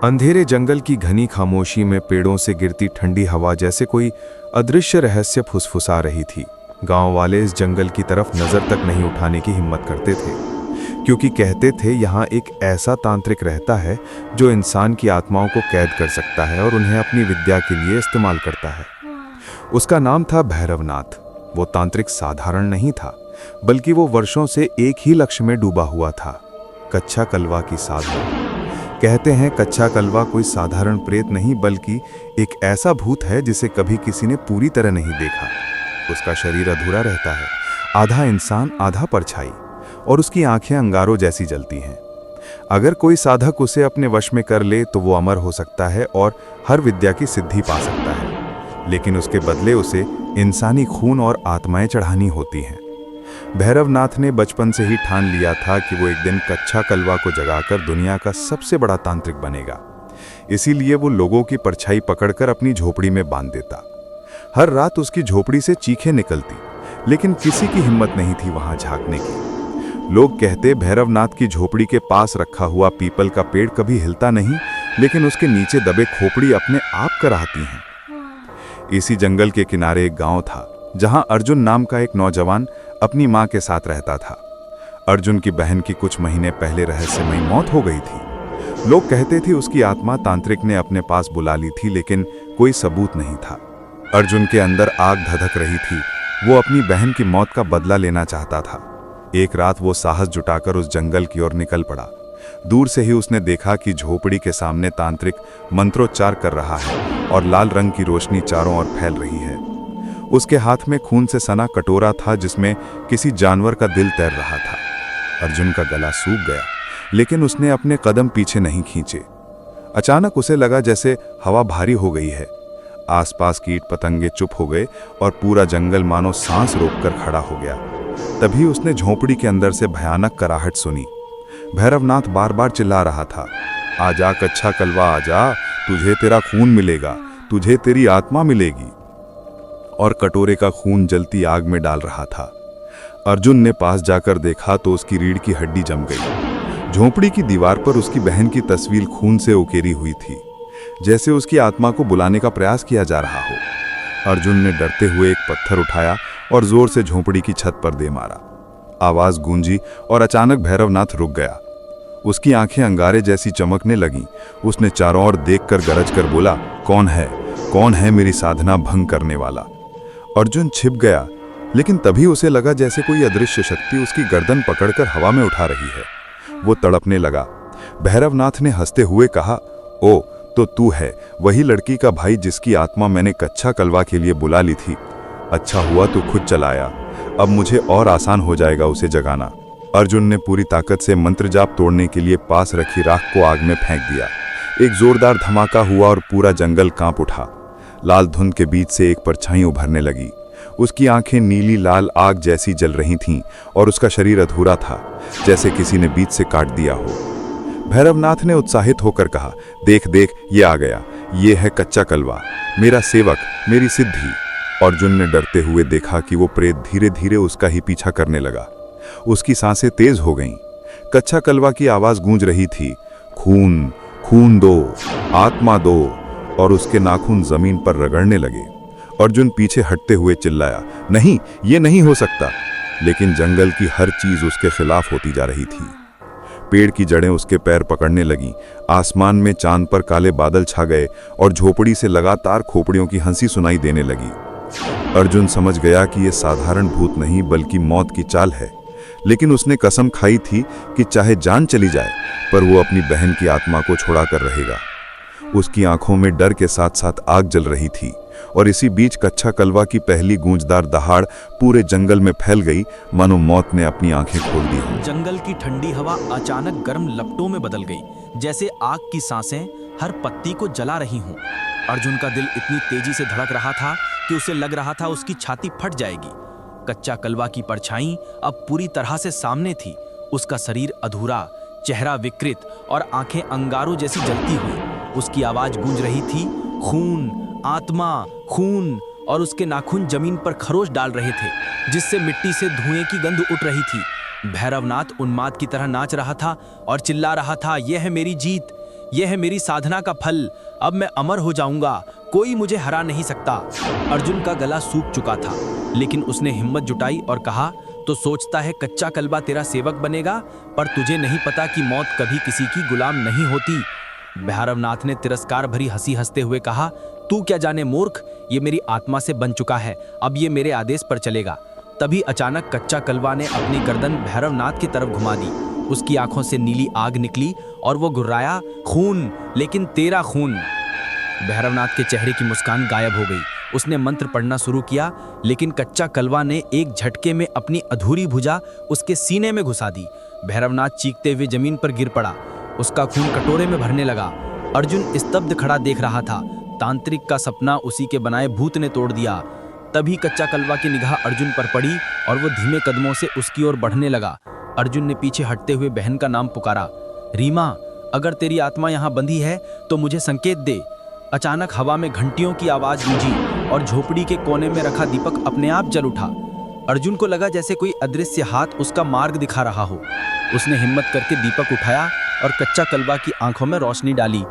अंधेरे जंगल की घनी खामोशी में पेड़ों से गिरती ठंडी हवा जैसे कोई अदृश्य रहस्य फुसफुसा रही थी। गांव वाले इस जंगल की तरफ नजर तक नहीं उठाने की हिम्मत करते थे, क्योंकि कहते थे यहाँ एक ऐसा तांत्रिक रहता है जो इंसान की आत्माओं को कैद कर सकता है और उन्हें अपनी विद्या के लिए इस्तेमाल करता है। उसका नाम था भैरवनाथ। वो तांत्रिक साधारण नहीं था, बल्कि वो वर्षों से एक ही लक्ष्य में डूबा हुआ था, कच्चा कलवा की साधना। कहते हैं कच्चा कलवा कोई साधारण प्रेत नहीं, बल्कि एक ऐसा भूत है जिसे कभी किसी ने पूरी तरह नहीं देखा। उसका शरीर अधूरा रहता है, आधा इंसान आधा परछाई, और उसकी आंखें अंगारों जैसी जलती हैं। अगर कोई साधक उसे अपने वश में कर ले तो वो अमर हो सकता है और हर विद्या की सिद्धि पा सकता है, लेकिन उसके बदले उसे इंसानी खून और आत्माएं चढ़ानी होती हैं। भैरवनाथ ने बचपन से ही ठान लिया था कि वो एक दिन कच्चा कलवा को जगाकर दुनिया का सबसे बड़ा तांत्रिक बनेगा। इसीलिए वो लोगों की परछाई पकड़कर अपनी झोपड़ी में बांध देता। हर रात उसकी झोपड़ी से चीखें निकलती, लेकिन किसी की हिम्मत नहीं थी वहां झांकने की। लोग कहते भैरवनाथ की झोपड़ी के पास रखा हुआ पीपल का पेड़ कभी हिलता नहीं, लेकिन उसके नीचे दबे खोपड़ी अपने आप कराहती हैं। इसी जंगल के किनारे एक गांव था, जहां अर्जुन नाम का एक नौजवान अपनी मां के साथ रहता था। अर्जुन की बहन की कुछ महीने पहले रहस्यमयी मौत हो गई थी। लोग कहते थे उसकी आत्मा तांत्रिक ने अपने पास बुला ली थी, लेकिन कोई सबूत नहीं था। अर्जुन के अंदर आग धधक रही थी। वो अपनी बहन की मौत का बदला लेना चाहता था। एक रात वो साहस जुटाकर उस जंगल की ओर निकल पड़ा। दूर से ही उसने देखा कि झोपड़ी के सामने तांत्रिक मंत्रोच्चार कर रहा है और लाल रंग की रोशनी चारों ओर फैल रही है। उसके हाथ में खून से सना कटोरा था, जिसमें किसी जानवर का दिल तैर रहा था। अर्जुन का गला सूख गया, लेकिन उसने अपने कदम पीछे नहीं खींचे। अचानक उसे लगा जैसे हवा भारी हो गई है। आसपास कीट पतंगे चुप हो गए और पूरा जंगल मानो सांस रोककर खड़ा हो गया। तभी उसने झोंपड़ी के अंदर से भयानक कराहट सुनी। भैरवनाथ बार बार चिल्ला रहा था, आजा कच्चा कलवा आजा, तुझे तेरा खून मिलेगा, तुझे तेरी आत्मा मिलेगी। और कटोरे का खून जलती आग में डाल रहा था। अर्जुन ने पास जाकर देखा तो उसकी रीढ़ की हड्डी जम गई। झोंपड़ी की दीवार पर उसकी बहन की तस्वीर खून से उकेरी हुई थी, जैसे उसकी आत्मा को बुलाने का प्रयास किया जा रहा हो। अर्जुन ने डरते हुए एक पत्थर उठाया और जोर से झोंपड़ी की छत पर दे मारा। आवाज गूंजी और अचानक भैरवनाथ रुक गया। उसकी आंखें अंगारे जैसी चमकने लगीं। उसने चारों ओर देखकर गरज कर बोला, कौन है? कौन है मेरी साधना भंग करने वाला? अर्जुन छिप गया, लेकिन तभी उसे लगा जैसे कोई अदृश्य शक्ति उसकी गर्दन पकड़कर हवा में उठा रही है। वो तड़पने लगा। भैरवनाथ ने हंसते हुए कहा, ओ तो तू है वही लड़की का भाई जिसकी आत्मा मैंने कच्चा कलवा के लिए बुला ली थी। अच्छा हुआ तू खुद चलाया, अब मुझे और आसान हो जाएगा उसे जगाना। अर्जुन ने पूरी ताकत से मंत्र जाप तोड़ने के लिए पास रखी राख को आग में फेंक दिया। एक जोरदार धमाका हुआ और पूरा जंगल कांप उठा। लाल धुंध के बीच से एक परछाई उभरने लगी। उसकी आंखें नीली लाल आग जैसी जल रही थीं और उसका शरीर अधूरा था, जैसे किसी ने बीच से काट दिया हो। भैरवनाथ ने उत्साहित होकर कहा, देख देख, ये आ गया, ये है कच्चा कलवा, मेरा सेवक, मेरी सिद्धि। अर्जुन ने डरते हुए देखा कि वो प्रेत धीरे धीरे उसका ही पीछा करने लगा। उसकी सांसें तेज हो गईं। कच्चा कलवा की आवाज गूंज रही थी, खून, खून दो, आत्मा दो, और उसके नाखून जमीन पर रगड़ने लगे। अर्जुन पीछे हटते हुए चिल्लाया, नहीं, ये नहीं हो सकता। लेकिन जंगल की हर चीज उसके खिलाफ होती जा रही थी। पेड़ की जड़ें उसके पैर पकड़ने लगीं। आसमान में चांद पर काले बादल छा गए और झोपड़ी से लगातार खोपड़ियों की हंसी सुनाई देने लगी। अर्जुन समझ गया कि यह साधारण भूत नहीं बल्कि मौत की चाल है, लेकिन उसने कसम खाई थी कि चाहे जान चली जाए पर वो अपनी बहन की आत्मा को छुड़ा कर रहेगा। उसकी आंखों में डर के साथ साथ आग जल रही थी, और इसी बीच कच्चा कलवा की पहली गूंजदार दहाड़ पूरे जंगल में फैल गई, मानो मौत ने अपनी आंखें खोल दी। जंगल की ठंडी हवा अचानक गर्म लपटों में बदल गई, जैसे आग की सांसें हर पत्ती को जला रही हों। अर्जुन का दिल इतनी तेजी से धड़क रहा था कि उसे लग रहा था उसकी छाती फट जाएगी। कच्चा कलवा की परछाई अब पूरी तरह से सामने थी। उसका शरीर अधूरा, चेहरा विकृत और आंखें अंगारों जैसी जलती हुई। उसकी आवाज गूंज रही थी, खून, आत्मा, खून, और उसके नाखून जमीन पर खरोच डाल रहे थे, जिससे मिट्टी से धुएं की गंध उठ रही थी। भैरवनाथ उन्माद की तरह नाच रहा था और चिल्ला रहा था, यह है मेरी जीत, यह है मेरी साधना का फल। अब मैं अमर हो जाऊंगा, कोई मुझे हरा नहीं सकता। अर्जुन का गला सूख चुका था, लेकिन उसने हिम्मत जुटाई और कहा, तो सोचता है कच्चा कलवा तेरा सेवक बनेगा, पर तुझे नहीं पता कि मौत कभी किसी की गुलाम नहीं होती। भैरवनाथ ने तिरस्कार भरी हंसी हंसते हुए कहा, तू क्या जाने मूर्ख, ये मेरी आत्मा से बन चुका है, अब ये मेरे आदेश पर चलेगा। तभी अचानक कच्चा कलवा ने अपनी गर्दन भैरवनाथ की तरफ घुमा दी। उसकी आंखों से नीली आग निकली और वो गुर्राया, खून, लेकिन तेरा खून। भैरवनाथ के चेहरे की मुस्कान गायब हो गई। उसने मंत्र पढ़ना शुरू किया, लेकिन कच्चा कलवा ने एक झटके में अपनी अधूरी भुजा उसके सीने में घुसा दी। भैरवनाथ चीखते हुए जमीन पर गिर पड़ा। उसका खून कटोरे में भरने लगा। अर्जुन स्तब्ध खड़ा देख रहा था। तांत्रिक का सपना उसी के बनाए भूत ने तोड़ दिया। तभी कच्चा कलवा की निगाह अर्जुन पर पड़ी और वो धीमे कदमों से उसकी ओर बढ़ने लगा। अर्जुन ने पीछे हटते हुए बहन का नाम पुकारा, रीमा, अगर तेरी आत्मा यहाँ बंधी है तो मुझे संकेत दे। अचानक हवा में घंटियों की आवाज गूंजी और झोपड़ी के कोने में रखा दीपक अपने आप जल उठा। अर्जुन को लगा जैसे कोई अदृश्य हाथ उसका मार्ग दिखा रहा हो। उसने हिम्मत करके दीपक उठाया और कच्चा कलवा की आंखों में रोशनी डाली।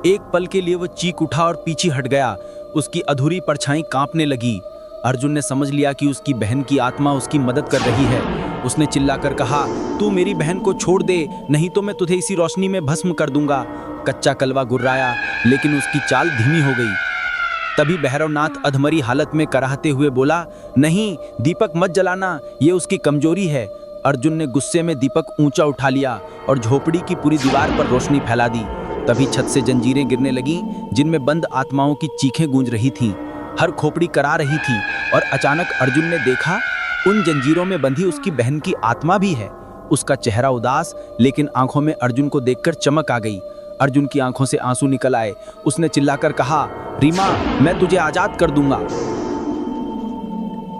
एक पल के लिए वो चीख उठा और पीछे हट गया। उसकी अधूरी परछाई कांपने लगी। अर्जुन ने समझ लिया कि उसकी बहन की आत्मा उसकी मदद कर रही है। उसने चिल्लाकर कहा, तू मेरी बहन को छोड़ दे, नहीं तो मैं तुझे इसी रोशनी में भस्म कर दूंगा। कच्चा कलवा गुर्राया, लेकिन उसकी चाल धीमी हो गई। तभी भैरवनाथ अधमरी हालत में कराहते हुए बोला, नहीं, दीपक मत जलाना, ये उसकी कमजोरी है। अर्जुन ने गुस्से में दीपक ऊंचा उठा लिया और झोपड़ी की पूरी दीवार पर रोशनी फैला दी। तभी छत से जंजीरें गिरने लगीं, जिनमें बंद आत्माओं की चीखें गूंज रही थीं। हर खोपड़ी करा रही थी और अचानक अर्जुन ने देखा, उन जंजीरों में बंधी उसकी बहन की आत्मा भी है। उसका चेहरा उदास, लेकिन आंखों में अर्जुन को देखकर चमक आ गई। अर्जुन की आंखों से आंसू निकल आए। उसने चिल्लाकर कहा, रीमा, मैं तुझे आजाद कर दूंगा।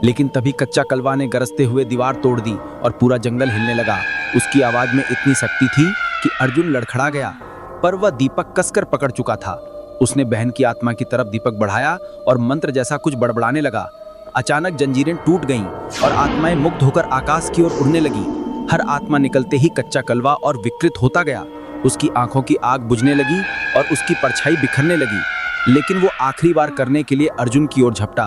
लेकिन तभी कच्चा कलवा ने गरजते हुए दीवार तोड़ दी और पूरा जंगल हिलने लगा। उसकी आवाज में इतनी शक्ति थी कि अर्जुन लड़खड़ा गया, पर वह दीपक कसकर पकड़ चुका था। उसने बहन की आत्मा की तरफ दीपक बढ़ाया और मंत्र जैसा कुछ बड़बड़ाने लगा। अचानक जंजीरें टूट गईं और आत्माएं मुक्त होकर आकाश की ओर उड़ने लगी। हर आत्मा निकलते ही कच्चा कलवा और विकृत होता गया। उसकी आंखों की आग बुझने लगी और उसकी परछाई बिखरने लगी। लेकिन वो आखिरी बार करने के लिए अर्जुन की ओर झपटा।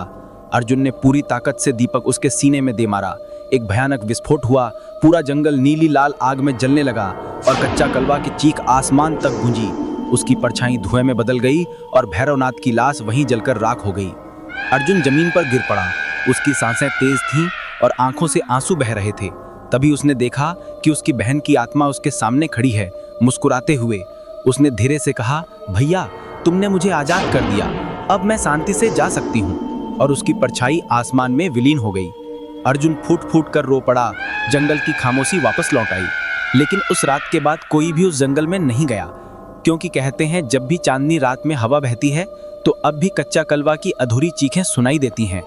अर्जुन ने पूरी ताकत से दीपक उसके सीने में दे मारा। एक भयानक विस्फोट हुआ। पूरा जंगल नीली लाल आग में जलने लगा और कच्चा कलवा की चीख आसमान तक गूंजी। उसकी परछाई धुएं में बदल गई और भैरवनाथ की लाश वहीं जलकर राख हो गई। अर्जुन जमीन पर गिर पड़ा। उसकी सांसें तेज थीं और आंखों से आंसू बह रहे थे। तभी उसने देखा कि उसकी बहन की आत्मा उसके सामने खड़ी है, मुस्कुराते हुए। उसने धीरे से कहा, भैया, तुमने मुझे आजाद कर दिया, अब मैं शांति से जा सकती हूँ। और उसकी परछाई आसमान में विलीन हो गई। अर्जुन फूट फूट कर रो पड़ा। जंगल की खामोशी वापस लौट आई। लेकिन उस रात के बाद कोई भी उस जंगल में नहीं गया, क्योंकि कहते हैं जब भी चांदनी रात में हवा बहती है तो अब भी कच्चा कलवा की अधूरी चीखें सुनाई देती हैं।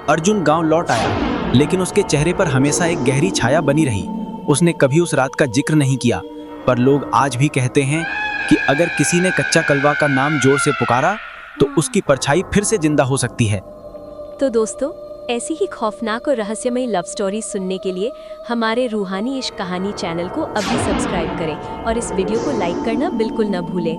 अर्जुन गांव लौट आया, लेकिन उसके चेहरे पर हमेशा एक गहरी छाया बनी रही। उसने कभी उस रात का जिक्र नहीं किया, पर लोग आज भी कहते हैं कि अगर किसी ने कच्चा कलवा का नाम जोर से पुकारा तो उसकी परछाई फिर से जिंदा हो सकती है। तो दोस्तों, ऐसी ही खौफनाक और रहस्यमयी लव स्टोरी सुनने के लिए हमारे रूहानी इश्क कहानी चैनल को अभी सब्सक्राइब करें और इस वीडियो को लाइक करना बिल्कुल न भूलें।